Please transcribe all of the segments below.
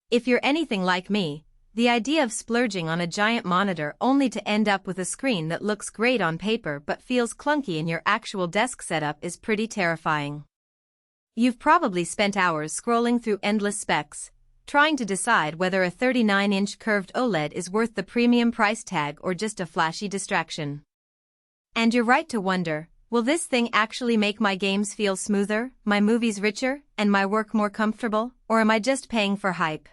If you're anything like me, the idea of splurging on a giant monitor only to end up with a screen that looks great on paper but feels clunky in your actual desk setup is pretty terrifying. You've probably spent hours scrolling through endless specs, trying to decide whether a 39-inch curved OLED is worth the premium price tag or just a flashy distraction. And you're right to wonder, will this thing actually make my games feel smoother, my movies richer, and my work more comfortable, or am I just paying for hype?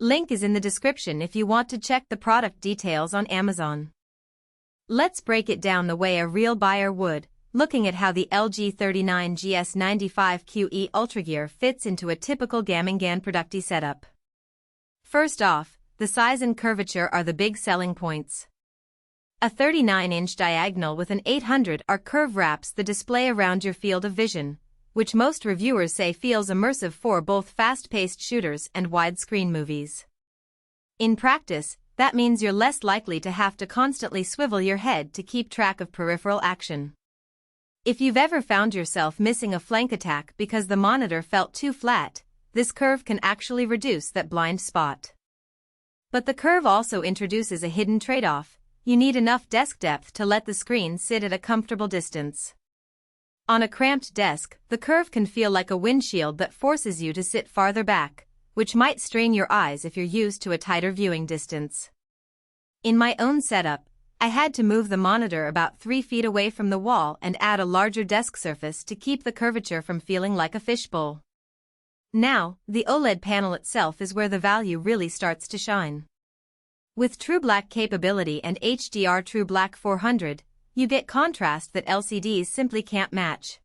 Link is in the description if you want to check the product details on Amazon. Let's break it down the way a real buyer would, looking at how the LG 39GS95QE Ultragear fits into a typical gaming producty setup. First off, the size and curvature are the big selling points. A 39-inch diagonal with an 800R curve wraps the display around your field of vision, which most reviewers say feels immersive for both fast-paced shooters and widescreen movies. In practice, that means you're less likely to have to constantly swivel your head to keep track of peripheral action. If you've ever found yourself missing a flank attack because the monitor felt too flat, this curve can actually reduce that blind spot. But the curve also introduces a hidden trade-off. You need enough desk depth to let the screen sit at a comfortable distance. On a cramped desk, the curve can feel like a windshield that forces you to sit farther back, which might strain your eyes if you're used to a tighter viewing distance. In my own setup, I had to move the monitor about 3 feet away from the wall and add a larger desk surface to keep the curvature from feeling like a fishbowl. Now, the OLED panel itself is where the value really starts to shine. With True Black capability and HDR True Black 400, you get contrast that LCDs simply can't match.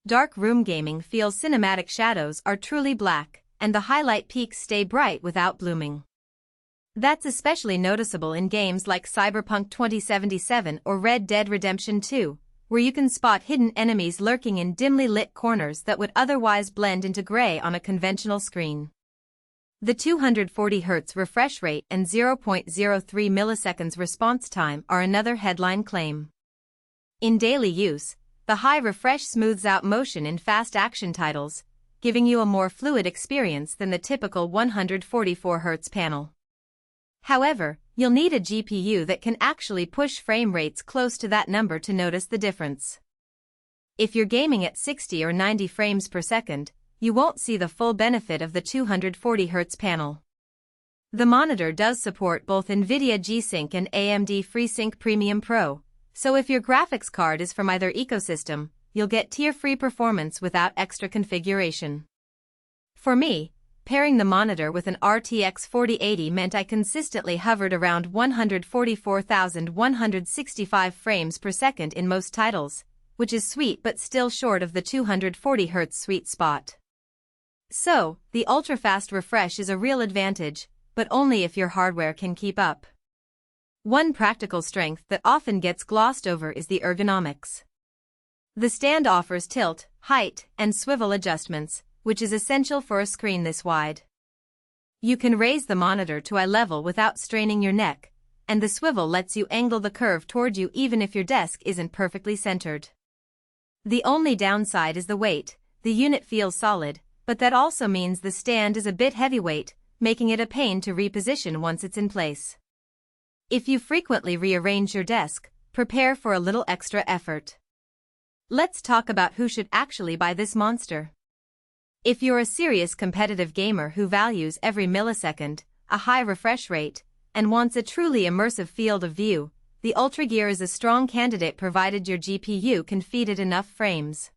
Dark room gaming feels cinematic shadows are truly black, and the highlight peaks stay bright without blooming. That's especially noticeable in games like Cyberpunk 2077 or Red Dead Redemption 2, where you can spot hidden enemies lurking in dimly lit corners that would otherwise blend into gray on a conventional screen. The 240Hz refresh rate and 0.03 milliseconds response time are another headline claim. In daily use, the high refresh smooths out motion in fast action titles, giving you a more fluid experience than the typical 144Hz panel. However, you'll need a GPU that can actually push frame rates close to that number to notice the difference. If you're gaming at 60 or 90 frames per second, you won't see the full benefit of the 240Hz panel. The monitor does support both NVIDIA G-Sync and AMD FreeSync Premium Pro, so if your graphics card is from either ecosystem, you'll get tier-free performance without extra configuration. For me, pairing the monitor with an RTX 4080 meant I consistently hovered around 144,165 frames per second in most titles, which is sweet but still short of the 240Hz sweet spot. So, the ultra-fast refresh is a real advantage, but only if your hardware can keep up. One practical strength that often gets glossed over is the ergonomics. The stand offers tilt, height, and swivel adjustments, which is essential for a screen this wide. You can raise the monitor to eye level without straining your neck, and the swivel lets you angle the curve toward you even if your desk isn't perfectly centered. The only downside is the weight. The unit feels solid, but that also means the stand is a bit heavyweight, making it a pain to reposition once it's in place. If you frequently rearrange your desk, prepare for a little extra effort. Let's talk about who should actually buy this monster. If you're a serious competitive gamer who values every millisecond, a high refresh rate, and wants a truly immersive field of view, the Ultragear is a strong candidate provided your GPU can feed it enough frames.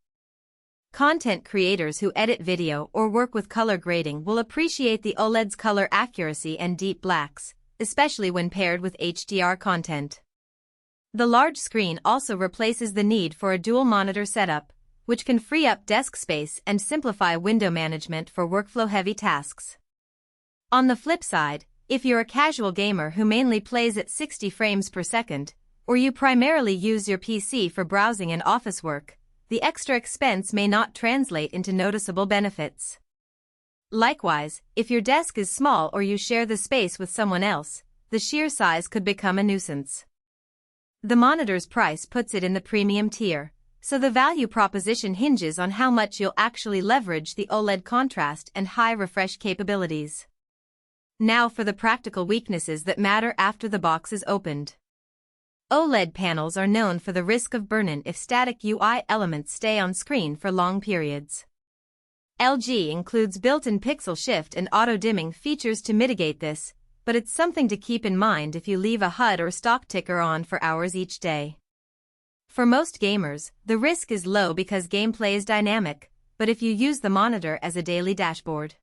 Content creators who edit video or work with color grading will appreciate the OLED's color accuracy and deep blacks, especially when paired with HDR content. The large screen also replaces the need for a dual monitor setup, which can free up desk space and simplify window management for workflow-heavy tasks. On the flip side, if you're a casual gamer who mainly plays at 60 frames per second, or you primarily use your PC for browsing and office work, the extra expense may not translate into noticeable benefits. Likewise, if your desk is small or you share the space with someone else, the sheer size could become a nuisance. The monitor's price puts it in the premium tier, so the value proposition hinges on how much you'll actually leverage the OLED contrast and high refresh capabilities. Now for the practical weaknesses that matter after the box is opened. OLED panels are known for the risk of burn-in if static UI elements stay on screen for long periods. LG includes built-in pixel shift and auto-dimming features to mitigate this, but it's something to keep in mind if you leave a HUD or stock ticker on for hours each day. For most gamers, the risk is low because gameplay is dynamic, but if you use the monitor as a daily dashboard,